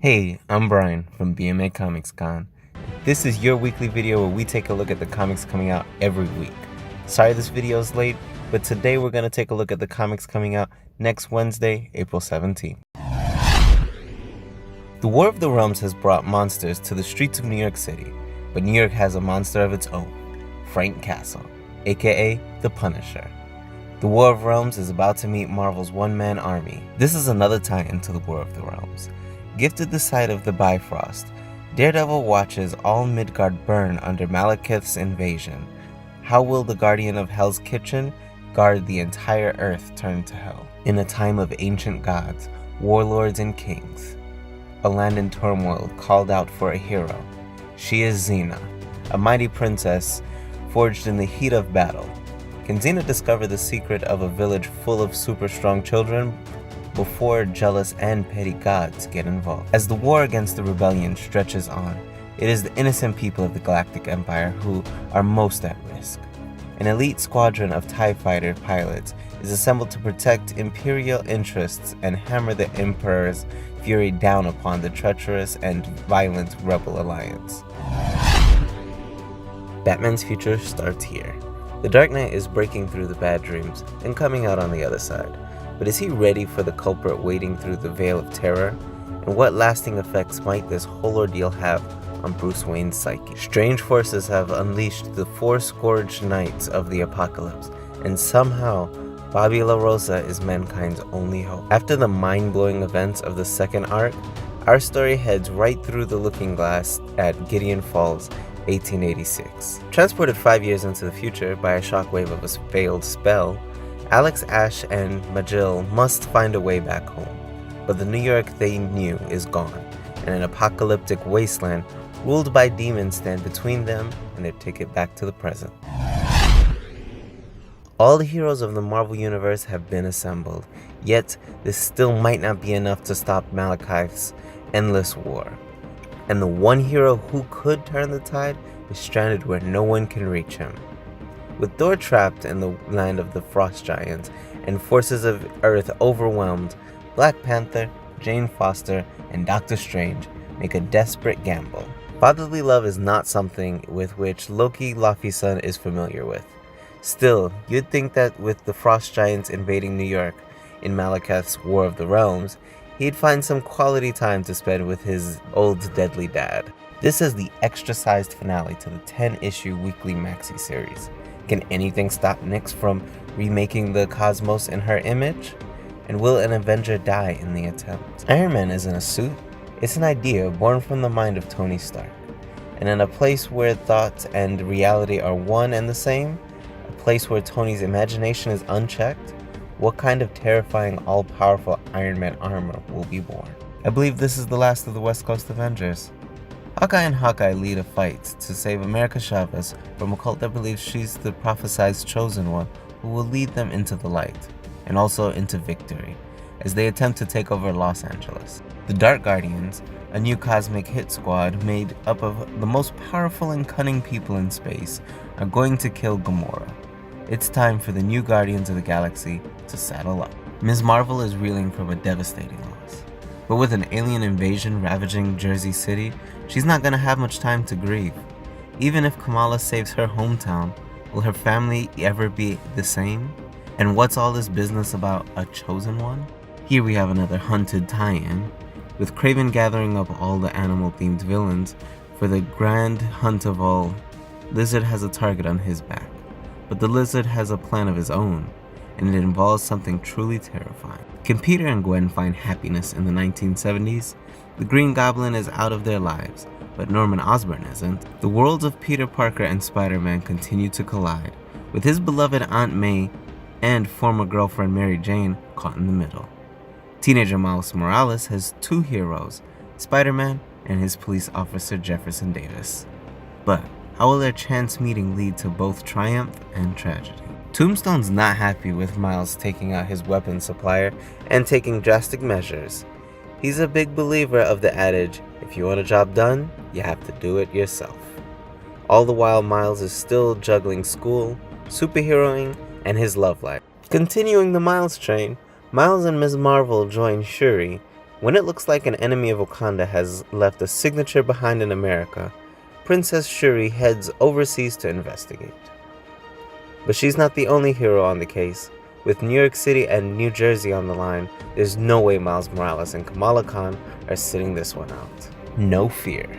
Hey, I'm Brian from BMA Comics Con. This is your weekly video where we take a look at the comics coming out every week. Sorry this video is late, but today we're going to take a look at the comics coming out next Wednesday, April 17th. The War of the Realms has brought monsters to the streets of New York City, but New York has a monster of its own, Frank Castle, aka the Punisher. The War of Realms is about to meet Marvel's one-man army. This is another tie-in to the War of the Realms. Gifted the sight of the Bifrost, Daredevil watches all Midgard burn under Malekith's invasion. How will the Guardian of Hell's Kitchen guard the entire Earth turned to hell? In a time of ancient gods, warlords and kings, a land in turmoil called out for a hero. She is Xena, a mighty princess forged in the heat of battle. Can Xena discover the secret of a village full of super strong children before jealous and petty gods get involved? As the war against the rebellion stretches on, it is the innocent people of the Galactic Empire who are most at risk. An elite squadron of TIE fighter pilots is assembled to protect Imperial interests and hammer the Emperor's fury down upon the treacherous and violent Rebel Alliance. Batman's future starts here. The Dark Knight is breaking through the bad dreams and coming out on the other side. But is he ready for the culprit wading through the veil of terror? And what lasting effects might this whole ordeal have on Bruce Wayne's psyche? Strange forces have unleashed the four scourged knights of the apocalypse, and somehow Bobby LaRosa is mankind's only hope. After the mind-blowing events of the second arc, our story heads right through the looking glass at Gideon Falls, 1886. Transported 5 years into the future by a shockwave of a failed spell, Alex, Ash, and Majil must find a way back home. But the New York they knew is gone, and an apocalyptic wasteland ruled by demons stand between them and their ticket back to the present. All the heroes of the Marvel Universe have been assembled, yet this still might not be enough to stop Malekith's endless war. And the one hero who could turn the tide is stranded where no one can reach him. With Thor trapped in the land of the Frost Giants and forces of Earth overwhelmed, Black Panther, Jane Foster, and Doctor Strange make a desperate gamble. Fatherly love is not something with which Loki Laufeyson is familiar with. Still, you'd think that with the Frost Giants invading New York in Malekith's War of the Realms, he'd find some quality time to spend with his old deadly dad. This is the extra-sized finale to the 10-issue weekly maxi series. Can anything stop Nyx from remaking the cosmos in her image? And will an Avenger die in the attempt? Iron Man isn't a suit, it's an idea born from the mind of Tony Stark. And in a place where thought and reality are one and the same, a place where Tony's imagination is unchecked, what kind of terrifying, all-powerful Iron Man armor will be born? I believe this is the last of the West Coast Avengers. Hawkeye and Hawkeye lead a fight to save America Chavez from a cult that believes she's the prophesied chosen one who will lead them into the light, and also into victory, as they attempt to take over Los Angeles. The Dark Guardians, a new cosmic hit squad made up of the most powerful and cunning people in space, are going to kill Gamora. It's time for the new Guardians of the Galaxy to saddle up. Ms. Marvel is reeling from a devastating loss. But with an alien invasion ravaging Jersey City, she's not gonna have much time to grieve. Even if Kamala saves her hometown, will her family ever be the same? And what's all this business about a chosen one? Here we have another Hunted tie-in, with Kraven gathering up all the animal-themed villains for the grand hunt of all. Lizard has a target on his back, but the Lizard has a plan of his own, and it involves something truly terrifying. Can Peter and Gwen find happiness in the 1970s? The Green Goblin is out of their lives, but Norman Osborn isn't. The worlds of Peter Parker and Spider-Man continue to collide, with his beloved Aunt May and former girlfriend Mary Jane caught in the middle. Teenager Miles Morales has two heroes, Spider-Man and his police officer Jefferson Davis. But how will their chance meeting lead to both triumph and tragedy? Tombstone's not happy with Miles taking out his weapons supplier and taking drastic measures. He's a big believer of the adage, if you want a job done, you have to do it yourself. All the while Miles is still juggling school, superheroing, and his love life. Continuing the Miles train, Miles and Ms. Marvel join Shuri, When it looks like an enemy of Wakanda has left a signature behind in America, Princess Shuri heads overseas to investigate. But she's not the only hero on the case. With New York City and New Jersey on the line, there's no way Miles Morales and Kamala Khan are sitting this one out. No fear.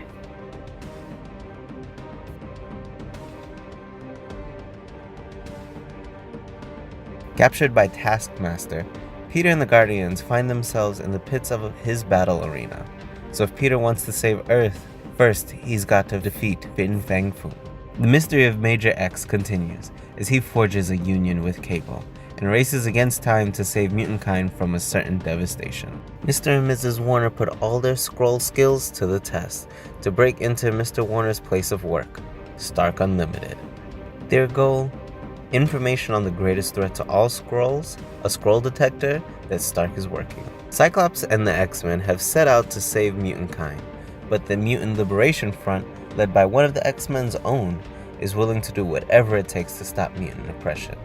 Captured by Taskmaster, Peter and the Guardians find themselves in the pits of his battle arena. So if Peter wants to save Earth, first he's got to defeat Fin Fang Foom. The mystery of Major X continues as he forges a union with Cable and races against time to save mutantkind from a certain devastation. Mr. and Mrs. Warner put all their Skrull skills to the test to break into Mr. Warner's place of work, Stark Unlimited. Their goal? Information on the greatest threat to all Skrulls, a Skrull detector that Stark is working on. Cyclops and the X-Men have set out to save mutantkind, but the Mutant Liberation Front, led by one of the X-Men's own, is willing to do whatever it takes to stop mutant oppression,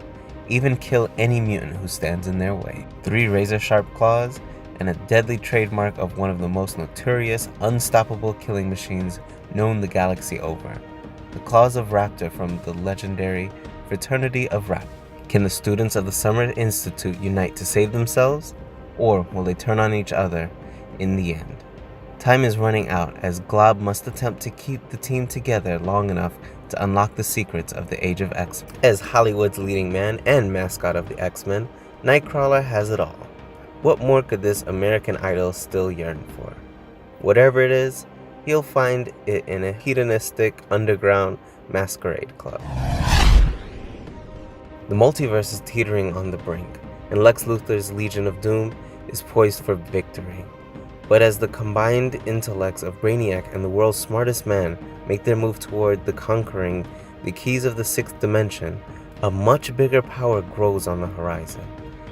even kill any mutant who stands in their way. 3 razor-sharp claws and a deadly trademark of one of the most notorious, unstoppable killing machines known the galaxy over, the claws of Raptor from the legendary Fraternity of Rap. Can the students of the Summer Institute unite to save themselves, or will they turn on each other in the end? Time is running out as Glob must attempt to keep the team together long enough to unlock the secrets of the Age of X. As Hollywood's leading man and mascot of the X-Men, Nightcrawler has it all. What more could this American Idol still yearn for? Whatever it is, he'll find it in a hedonistic underground masquerade club. The multiverse is teetering on the brink, and Lex Luthor's Legion of Doom is poised for victory. But as the combined intellects of Brainiac and the world's smartest man make their move toward conquering the keys of the 6th dimension, a much bigger power grows on the horizon.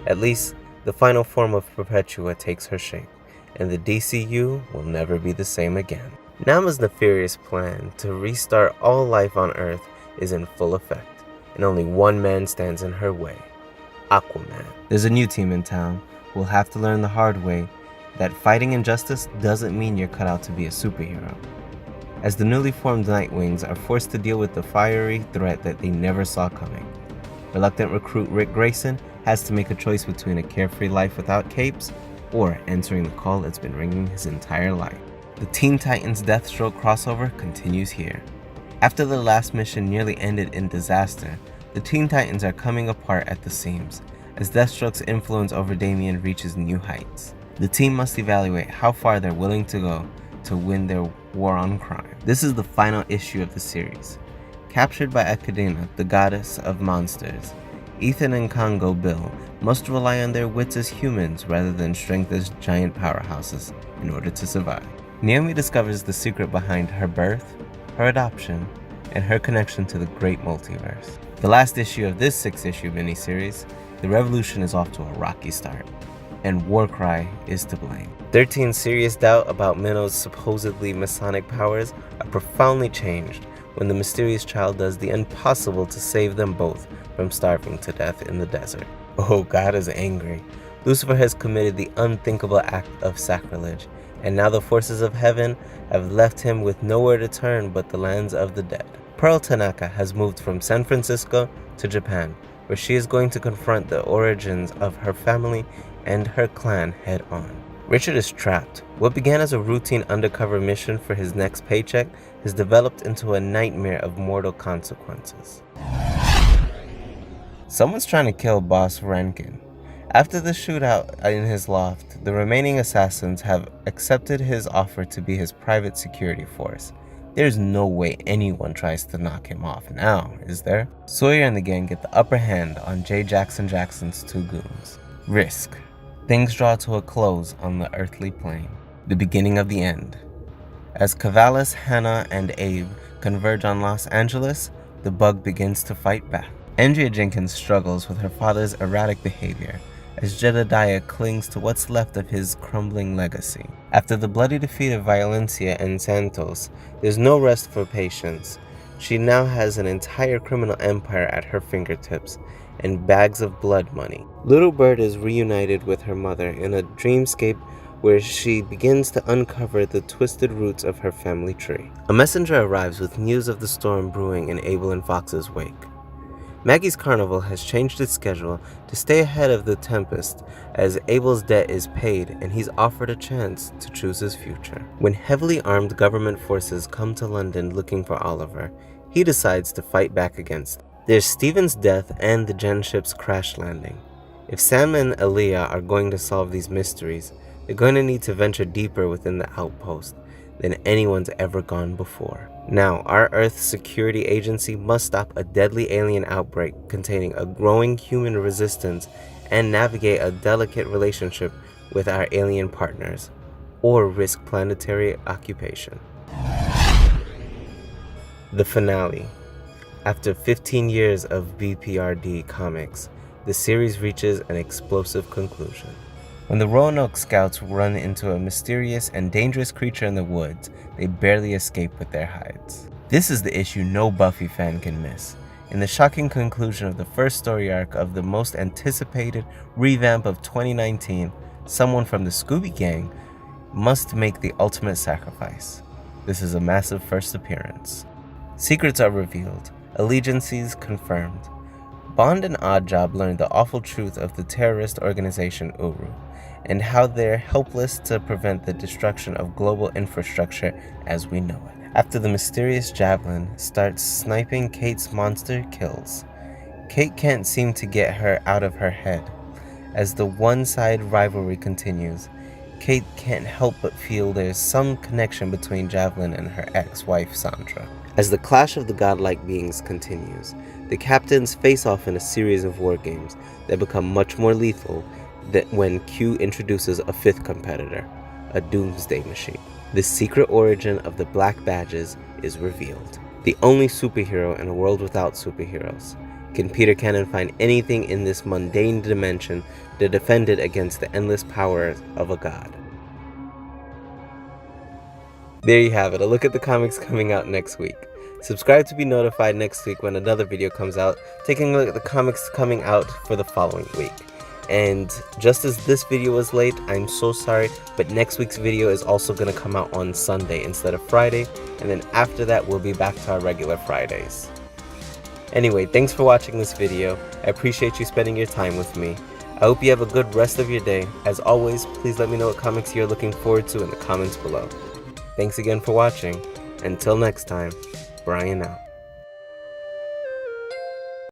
At least, the final form of Perpetua takes her shape, and the DCU will never be the same again. Nama's nefarious plan to restart all life on Earth is in full effect, and only one man stands in her way: Aquaman. There's a new team in town who will have to learn the hard way that fighting injustice doesn't mean you're cut out to be a superhero. As the newly formed Nightwings are forced to deal with the fiery threat that they never saw coming. Reluctant recruit Rick Grayson has to make a choice between a carefree life without capes or answering the call that's been ringing his entire life. The Teen Titans Deathstroke crossover continues here. After the last mission nearly ended in disaster, the Teen Titans are coming apart at the seams as Deathstroke's influence over Damian reaches new heights. The team must evaluate how far they're willing to go to win their war on crime. This is the final issue of the series. Captured by Echidna, the goddess of monsters, Ethan and Congo Bill must rely on their wits as humans rather than strength as giant powerhouses in order to survive. Naomi discovers the secret behind her birth, her adoption, and her connection to the great multiverse. The last issue of this 6-issue miniseries, the revolution is off to a rocky start, and Warcry is to blame. 13's serious doubt about Minnow's supposedly Masonic powers are profoundly changed when the mysterious child does the impossible to save them both from starving to death in the desert. Oh, God is angry. Lucifer has committed the unthinkable act of sacrilege, and now the forces of heaven have left him with nowhere to turn but the lands of the dead. Pearl Tanaka has moved from San Francisco to Japan, where she is going to confront the origins of her family and her clan head on. Richard is trapped. What began as a routine undercover mission for his next paycheck has developed into a nightmare of mortal consequences. Someone's trying to kill Boss Rankin. After the shootout in his loft, the remaining assassins have accepted his offer to be his private security force. There's no way anyone tries to knock him off now, is there? Sawyer and the gang get the upper hand on J. Jackson's 2 goons. Risk. Things draw to a close on the earthly plane. The beginning of the end. As Cavalis, Hannah, and Abe converge on Los Angeles, the Bug begins to fight back. Andrea Jenkins struggles with her father's erratic behavior as Jedediah clings to what's left of his crumbling legacy. After the bloody defeat of Violencia and Santos, there's no rest for Patience. She now has an entire criminal empire at her fingertips and bags of blood money. Little Bird is reunited with her mother in a dreamscape where she begins to uncover the twisted roots of her family tree. A messenger arrives with news of the storm brewing in Abel and Fox's wake. Maggie's carnival has changed its schedule to stay ahead of the tempest as Abel's debt is paid and he's offered a chance to choose his future. When heavily armed government forces come to London looking for Oliver, he decides to fight back against them. There's Stephen's death and the Gen ship's crash landing. If Sam and Aaliyah are going to solve these mysteries, they're going to need to venture deeper within the outpost than anyone's ever gone before. Now, our Earth's security agency must stop a deadly alien outbreak containing a growing human resistance and navigate a delicate relationship with our alien partners, or risk planetary occupation. The finale. After 15 years of BPRD comics, the series reaches an explosive conclusion. When the Roanoke Scouts run into a mysterious and dangerous creature in the woods, they barely escape with their hides. This is the issue no Buffy fan can miss. In the shocking conclusion of the first story arc of the most anticipated revamp of 2019, someone from the Scooby Gang must make the ultimate sacrifice. This is a massive first appearance. Secrets are revealed, allegiances confirmed. Bond and Oddjob learn the awful truth of the terrorist organization Uru, and how they're helpless to prevent the destruction of global infrastructure as we know it. After the mysterious Javelin starts sniping Kate's monster kills, Kate can't seem to get her out of her head. As the one-side rivalry continues, Kate can't help but feel there's some connection between Javelin and her ex-wife Sandra. As the clash of the godlike beings continues, the captains face off in a series of war games that become much more lethal when Q introduces a fifth competitor, a doomsday machine. The secret origin of the Black Badges is revealed. The only superhero in a world without superheroes. Can Peter Cannon find anything in this mundane dimension to defend it against the endless power of a god? There you have it, a look at the comics coming out next week. Subscribe to be notified next week when another video comes out, taking a look at the comics coming out for the following week. And just as this video was late, I'm so sorry, but next week's video is also going to come out on Sunday instead of Friday, and then after that we'll be back to our regular Fridays. Anyway, thanks for watching this video. I appreciate you spending your time with me. I hope you have a good rest of your day. As always, please let me know what comics you're looking forward to in the comments below. Thanks again for watching. Until next time, Brian out.